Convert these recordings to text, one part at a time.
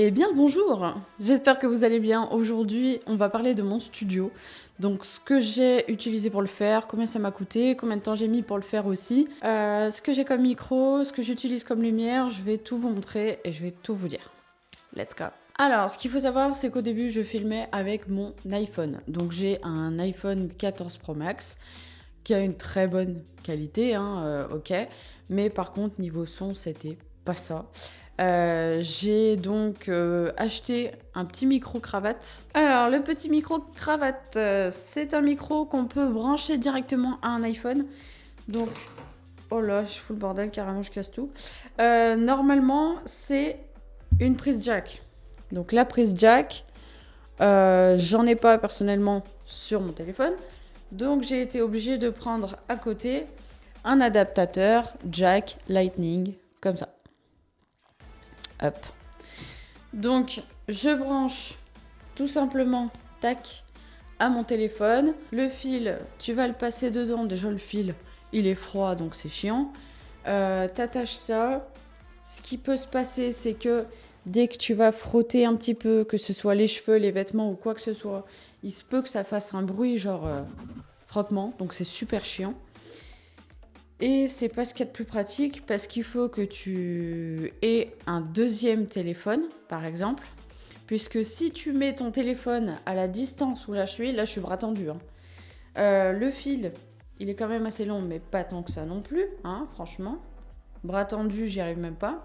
Eh bien, bonjour! J'espère que vous allez bien. Aujourd'hui, on va parler de mon studio. Donc, ce que j'ai utilisé pour le faire, combien ça m'a coûté, combien de temps j'ai mis pour le faire aussi, ce que j'ai comme micro, ce que j'utilise comme lumière, je vais tout vous montrer et je vais tout vous dire. Let's go! Alors, ce qu'il faut savoir, c'est qu'au début, je filmais avec mon iPhone. Donc, j'ai un iPhone 14 Pro Max qui a une très bonne qualité, ok. Mais par contre, niveau son, c'était pas ça. J'ai donc acheté un petit micro-cravate. Alors, le petit micro-cravate, c'est un micro qu'on peut brancher directement à un iPhone. Donc, oh là, je fous le bordel, carrément, je casse tout. Normalement, c'est une prise jack. Donc, la prise jack, j'en ai pas personnellement sur mon téléphone. Donc, j'ai été obligée de prendre à côté un adaptateur jack Lightning, comme ça. Hop. Donc, je branche tout simplement, tac, à mon téléphone. Le fil, tu vas le passer dedans. Déjà, le fil, il est froid, donc c'est chiant. T'attaches ça. Ce qui peut se passer, c'est que dès que tu vas frotter un petit peu, que ce soit les cheveux, les vêtements ou quoi que ce soit, il se peut que ça fasse un bruit genre frottement. Donc, c'est super chiant. Et c'est pas ce qu'il y a de plus pratique parce qu'il faut que tu aies un deuxième téléphone, par exemple. Puisque si tu mets ton téléphone à la distance où là je suis bras tendu. Le fil, il est quand même assez long, mais pas tant que ça non plus, franchement. Bras tendu, j'y arrive même pas.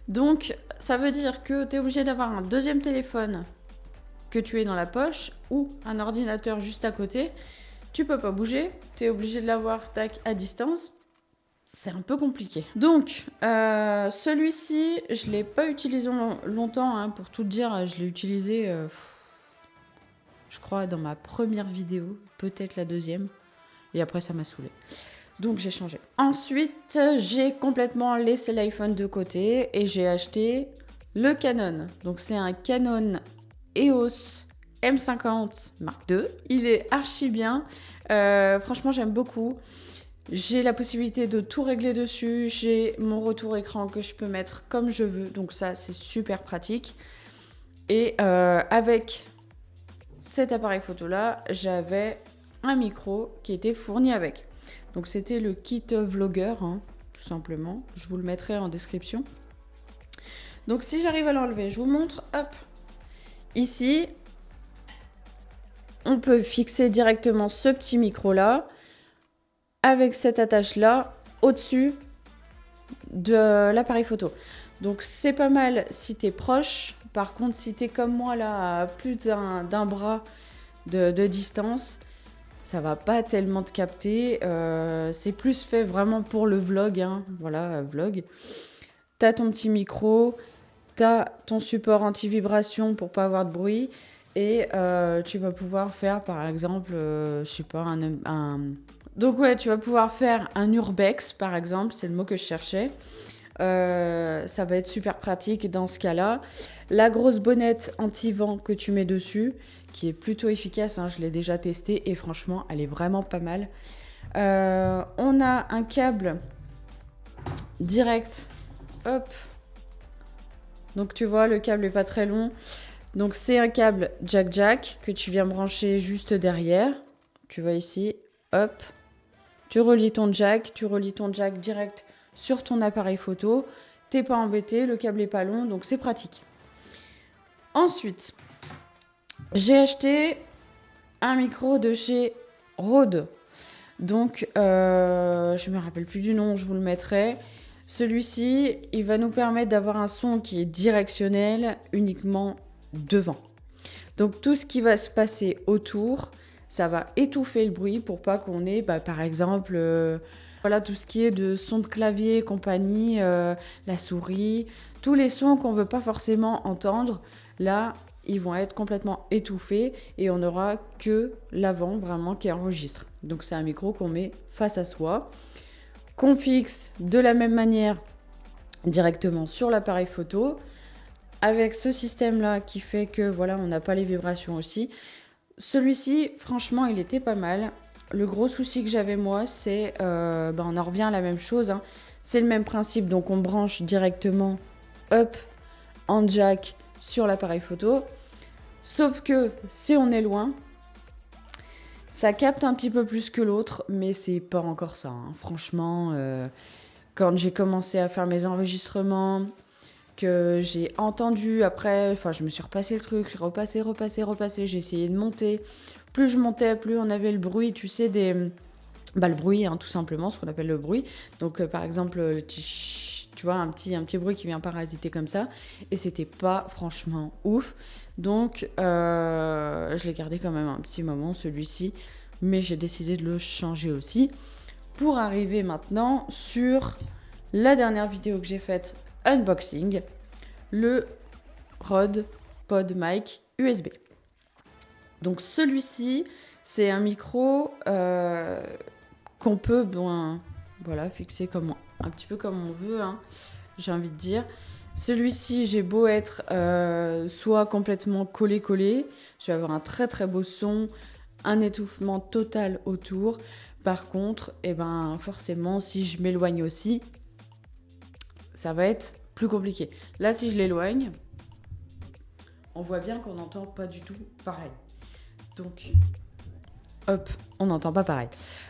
Donc, ça veut dire que tu es obligé d'avoir un deuxième téléphone que tu aies dans la poche ou un ordinateur juste à côté. Tu peux pas bouger, tu es obligé de l'avoir tac à distance. C'est un peu compliqué. Donc, celui-ci, je l'ai pas utilisé longtemps, pour tout te dire. Je l'ai utilisé, je crois, dans ma première vidéo, peut-être la deuxième. Et après, ça m'a saoulé. Donc, j'ai changé. Ensuite, j'ai complètement laissé l'iPhone de côté et j'ai acheté le Canon. Donc, c'est un Canon EOS M50 Mark II. Il est archi bien. Franchement, j'aime beaucoup. J'ai la possibilité de tout régler dessus. J'ai mon retour écran que je peux mettre comme je veux. Donc ça, c'est super pratique. Et avec cet appareil photo-là, j'avais un micro qui était fourni avec. Donc c'était le kit Vlogger, tout simplement. Je vous le mettrai en description. Donc si j'arrive à l'enlever, je vous montre. Hop. Ici, on peut fixer directement ce petit micro-là avec cette attache-là au-dessus de l'appareil photo. Donc c'est pas mal si t'es proche. Par contre, si t'es comme moi là, à plus d'un bras de distance, ça va pas tellement te capter. C'est plus fait vraiment pour le vlog. Voilà, vlog. T'as ton petit micro, t'as ton support anti-vibration pour pas avoir de bruit. Et tu vas pouvoir faire par exemple, je sais pas, Donc ouais, tu vas pouvoir faire un urbex par exemple, c'est le mot que je cherchais. Ça va être super pratique dans ce cas-là. La grosse bonnette anti-vent que tu mets dessus, qui est plutôt efficace, je l'ai déjà testée et franchement, elle est vraiment pas mal. On a un câble direct, hop. Donc tu vois, le câble est pas très long. Donc c'est un câble jack que tu viens brancher juste derrière. Tu vois ici, hop. Tu relis ton jack direct sur ton appareil photo. T'es pas embêté, le câble est pas long, donc c'est pratique. Ensuite, j'ai acheté un micro de chez Rode. Donc, je me rappelle plus du nom, je vous le mettrai. Celui-ci, il va nous permettre d'avoir un son qui est directionnel uniquement devant. Donc tout ce qui va se passer autour, ça va étouffer le bruit pour pas qu'on ait, par exemple, tout ce qui est de son de clavier, compagnie, la souris, tous les sons qu'on veut pas forcément entendre, là, ils vont être complètement étouffés et on n'aura que l'avant vraiment qui enregistre. Donc c'est un micro qu'on met face à soi, qu'on fixe de la même manière directement sur l'appareil photo, avec ce système-là qui fait que voilà, on n'a pas les vibrations aussi. Celui-ci, franchement, il était pas mal. Le gros souci que j'avais moi, c'est, on en revient à la même chose. C'est le même principe, donc on branche directement, hop, en jack sur l'appareil photo. Sauf que si on est loin, ça capte un petit peu plus que l'autre, mais c'est pas encore ça, hein. Franchement, quand j'ai commencé à faire mes enregistrements, que j'ai entendu après, enfin je me suis repassé le truc, repassé, j'ai essayé de monter. Plus je montais, plus on avait le bruit, tu sais, le bruit, hein, tout simplement, ce qu'on appelle le bruit. Donc par exemple, tu vois, un petit bruit qui vient parasiter comme ça. Et c'était pas franchement ouf. Donc je l'ai gardé quand même un petit moment, celui-ci. Mais j'ai décidé de le changer aussi. Pour arriver maintenant sur la dernière vidéo que j'ai faite, unboxing, le Rode PodMic USB. Donc celui-ci, c'est un micro qu'on peut fixer un petit peu comme on veut, hein, j'ai envie de dire. Celui-ci, j'ai beau être soit complètement collé, je vais avoir un très très beau son, un étouffement total autour. Par contre, forcément, si je m'éloigne aussi, ça va être plus compliqué. Là, si je l'éloigne, on voit bien qu'on n'entend pas du tout pareil. Donc, hop, on n'entend pas pareil.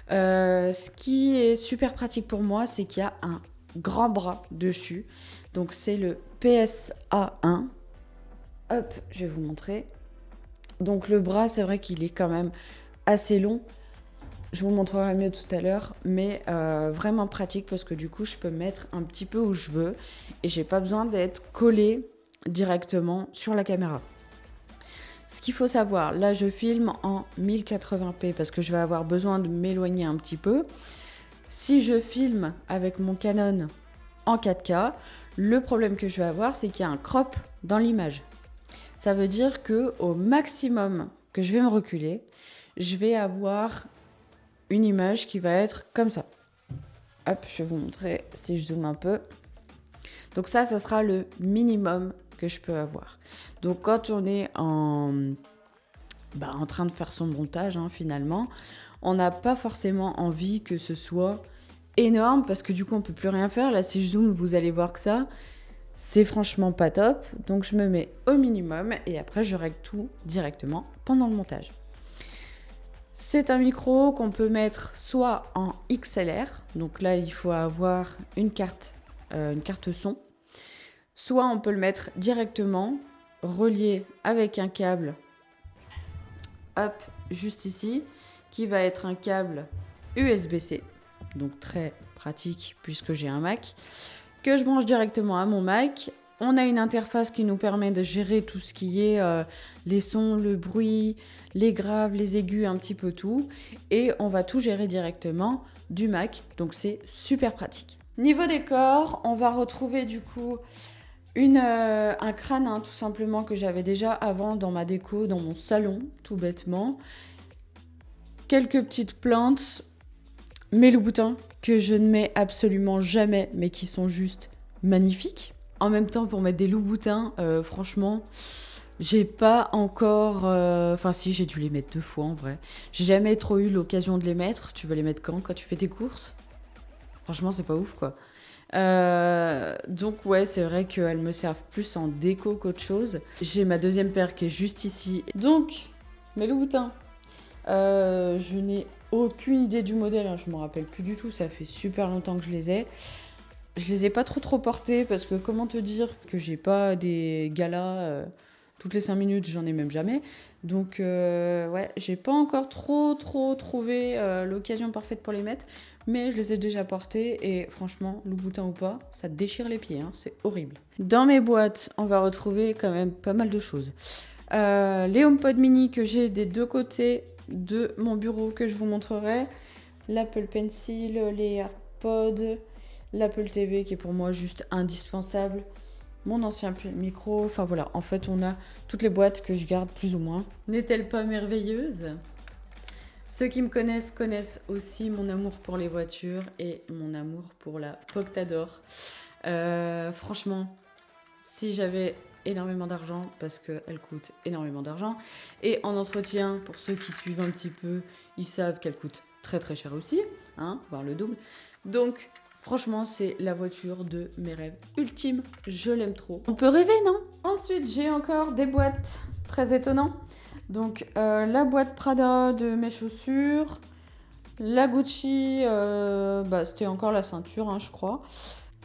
Ce qui est super pratique pour moi, c'est qu'il y a un grand bras dessus. Donc, c'est le PSA1. Hop, je vais vous montrer. Donc, le bras, c'est vrai qu'il est quand même assez long. Je vous montrerai mieux tout à l'heure, mais vraiment pratique parce que du coup, je peux mettre un petit peu où je veux et j'ai pas besoin d'être collé directement sur la caméra. Ce qu'il faut savoir, là, je filme en 1080p parce que je vais avoir besoin de m'éloigner un petit peu. Si je filme avec mon Canon en 4K, le problème que je vais avoir, c'est qu'il y a un crop dans l'image. Ça veut dire que au maximum que je vais me reculer, je vais avoir une image qui va être comme ça. Hop, je vais vous montrer si je zoome un peu. Donc ça sera le minimum que je peux avoir. Donc quand on est en train de faire son montage, hein, finalement, on n'a pas forcément envie que ce soit énorme parce que du coup on peut plus rien faire. Là, si je zoome, vous allez voir que ça, c'est franchement pas top. Donc je me mets au minimum et après je règle tout directement pendant le montage. C'est un micro qu'on peut mettre soit en XLR, donc là il faut avoir une carte son, soit on peut le mettre directement relié avec un câble, hop, juste ici, qui va être un câble USB-C, donc très pratique puisque j'ai un Mac, que je branche directement à mon Mac. On a une interface qui nous permet de gérer tout ce qui est les sons, le bruit, les graves, les aigus, un petit peu tout. Et on va tout gérer directement du Mac, donc c'est super pratique. Niveau décor, on va retrouver du coup un crâne, hein, tout simplement, que j'avais déjà avant dans ma déco, dans mon salon, tout bêtement. Quelques petites plantes, mes loups-boutins, que je ne mets absolument jamais, mais qui sont juste magnifiques. En même temps, pour mettre des loups-boutins, franchement, j'ai pas encore... si, j'ai dû les mettre 2 fois en vrai. J'ai jamais trop eu l'occasion de les mettre. Tu veux les mettre quand tu fais tes courses? Franchement, c'est pas ouf, quoi. Donc ouais, c'est vrai qu'elles me servent plus en déco qu'autre chose. J'ai ma deuxième paire qui est juste ici. Donc, mes loups-boutins, je n'ai aucune idée du modèle, hein, je me rappelle plus du tout, ça fait super longtemps que je les ai. Je les ai pas trop portés parce que comment te dire que j'ai pas des galas toutes les 5 minutes, j'en ai même jamais. Donc ouais, j'ai pas encore trop trouvé l'occasion parfaite pour les mettre, mais je les ai déjà portés et franchement, loup-boutin ou pas, ça déchire les pieds, hein, c'est horrible. Dans mes boîtes, on va retrouver quand même pas mal de choses. Les HomePod mini que j'ai des deux côtés de mon bureau que je vous montrerai, l'Apple Pencil, les AirPods, l'Apple TV qui est pour moi juste indispensable, mon ancien micro, enfin voilà, en fait on a toutes les boîtes que je garde plus ou moins. N'est-elle pas merveilleuse? Ceux qui me connaissent aussi mon amour pour les voitures et mon amour pour la Poctador. Franchement, si j'avais énormément d'argent, parce qu'elle coûte énormément d'argent, et en entretien, pour ceux qui suivent un petit peu, ils savent qu'elle coûte très très cher aussi, hein, voire le double. Donc Franchement, c'est la voiture de mes rêves ultimes. Je l'aime trop. On peut rêver, non? Ensuite, j'ai encore des boîtes. Très étonnant. Donc, la boîte Prada de mes chaussures. La Gucci, c'était encore la ceinture, hein, je crois.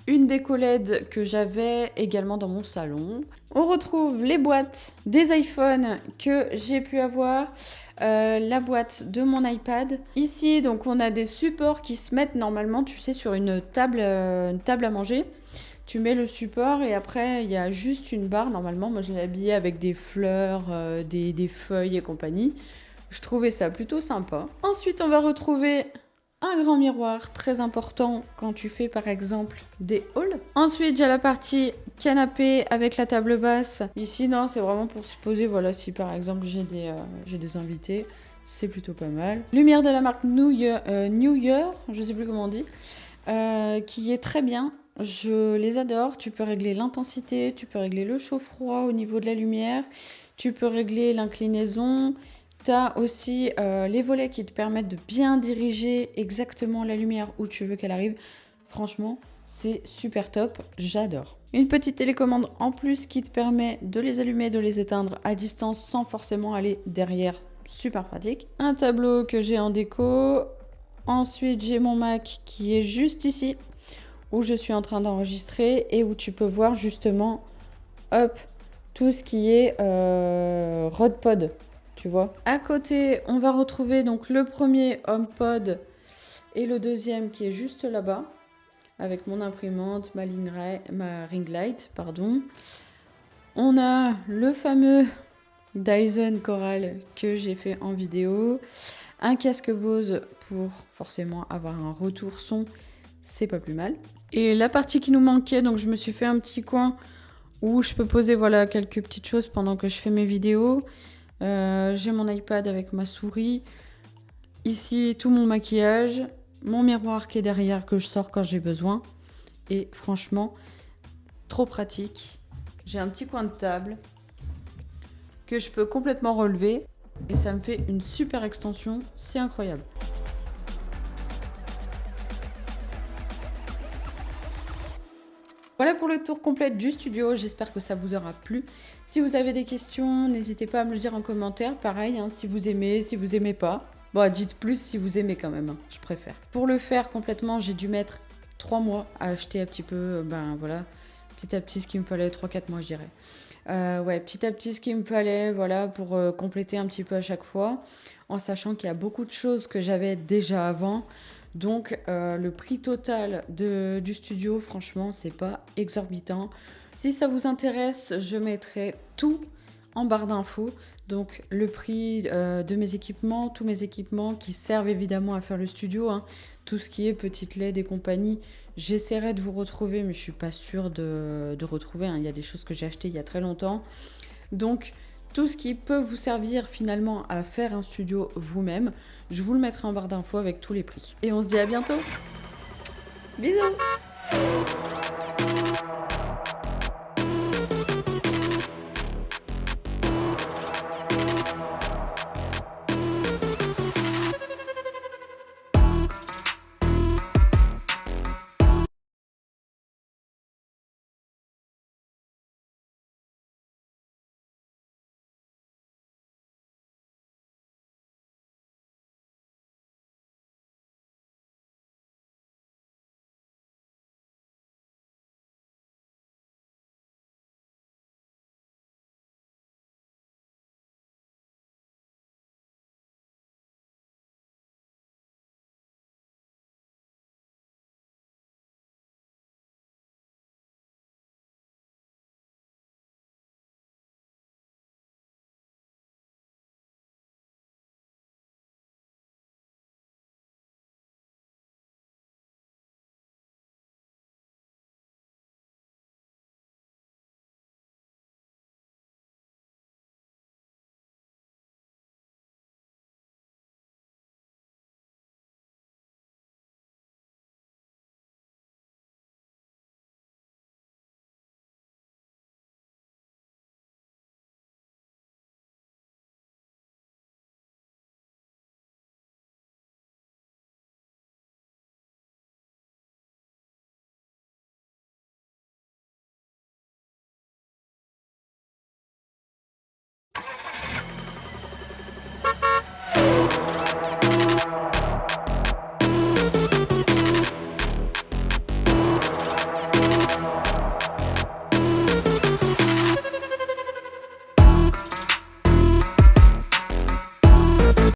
Une déco LED que j'avais également dans mon salon. On retrouve les boîtes des iPhones que j'ai pu avoir. La boîte de mon iPad. Ici, donc, on a des supports qui se mettent normalement, tu sais, sur une table à manger. Tu mets le support et après, il y a juste une barre. Normalement, moi, je l'ai habillé avec des fleurs, des feuilles et compagnie. Je trouvais ça plutôt sympa. Ensuite, on va retrouver un grand miroir très important quand tu fais par exemple des hauls. Ensuite, j'ai la partie canapé avec la table basse. Ici, non, c'est vraiment pour se poser. Voilà, si par exemple j'ai des invités, c'est plutôt pas mal. Lumière de la marque New Year, je sais plus comment on dit, qui est très bien. Je les adore. Tu peux régler l'intensité, tu peux régler le chaud-froid au niveau de la lumière, tu peux régler l'inclinaison. Tu as aussi les volets qui te permettent de bien diriger exactement la lumière où tu veux qu'elle arrive. Franchement, c'est super top, j'adore. Une petite télécommande en plus qui te permet de les allumer, de les éteindre à distance sans forcément aller derrière. Super pratique. Un tableau que j'ai en déco. Ensuite, j'ai mon Mac qui est juste ici, où je suis en train d'enregistrer et où tu peux voir justement, hop, tout ce qui est RODPod. Tu vois. À côté, on va retrouver donc le premier HomePod et le deuxième qui est juste là-bas, avec mon imprimante, ma ring light, pardon. On a le fameux Dyson Coral que j'ai fait en vidéo, un casque Bose pour forcément avoir un retour son, c'est pas plus mal. Et la partie qui nous manquait, donc je me suis fait un petit coin où je peux poser voilà quelques petites choses pendant que je fais mes vidéos. J'ai mon iPad avec ma souris. Ici, tout mon maquillage. Mon miroir qui est derrière que je sors quand j'ai besoin. Et franchement, trop pratique. J'ai un petit coin de table que je peux complètement relever. Et ça me fait une super extension. C'est incroyable. Voilà pour le tour complet du studio, j'espère que ça vous aura plu. Si vous avez des questions, n'hésitez pas à me le dire en commentaire. Pareil, hein, si vous aimez pas. Bon, dites plus si vous aimez quand même, hein, je préfère. Pour le faire complètement, j'ai dû mettre 3 mois à acheter un petit peu, petit à petit ce qu'il me fallait, 3-4 mois je dirais. Petit à petit ce qu'il me fallait, voilà, pour compléter un petit peu à chaque fois, en sachant qu'il y a beaucoup de choses que j'avais déjà avant. Donc le prix total du studio, franchement, c'est pas exorbitant. Si ça vous intéresse, je mettrai tout en barre d'infos. Donc le prix de mes équipements, tous mes équipements qui servent évidemment à faire le studio, hein. Tout ce qui est petite LED et compagnie. J'essaierai de vous retrouver, mais je suis pas sûre de retrouver, hein. Il y a des choses que j'ai achetées il y a très longtemps. Donc tout ce qui peut vous servir finalement à faire un studio vous-même, je vous le mettrai en barre d'infos avec tous les prix. Et on se dit à bientôt. Bisous.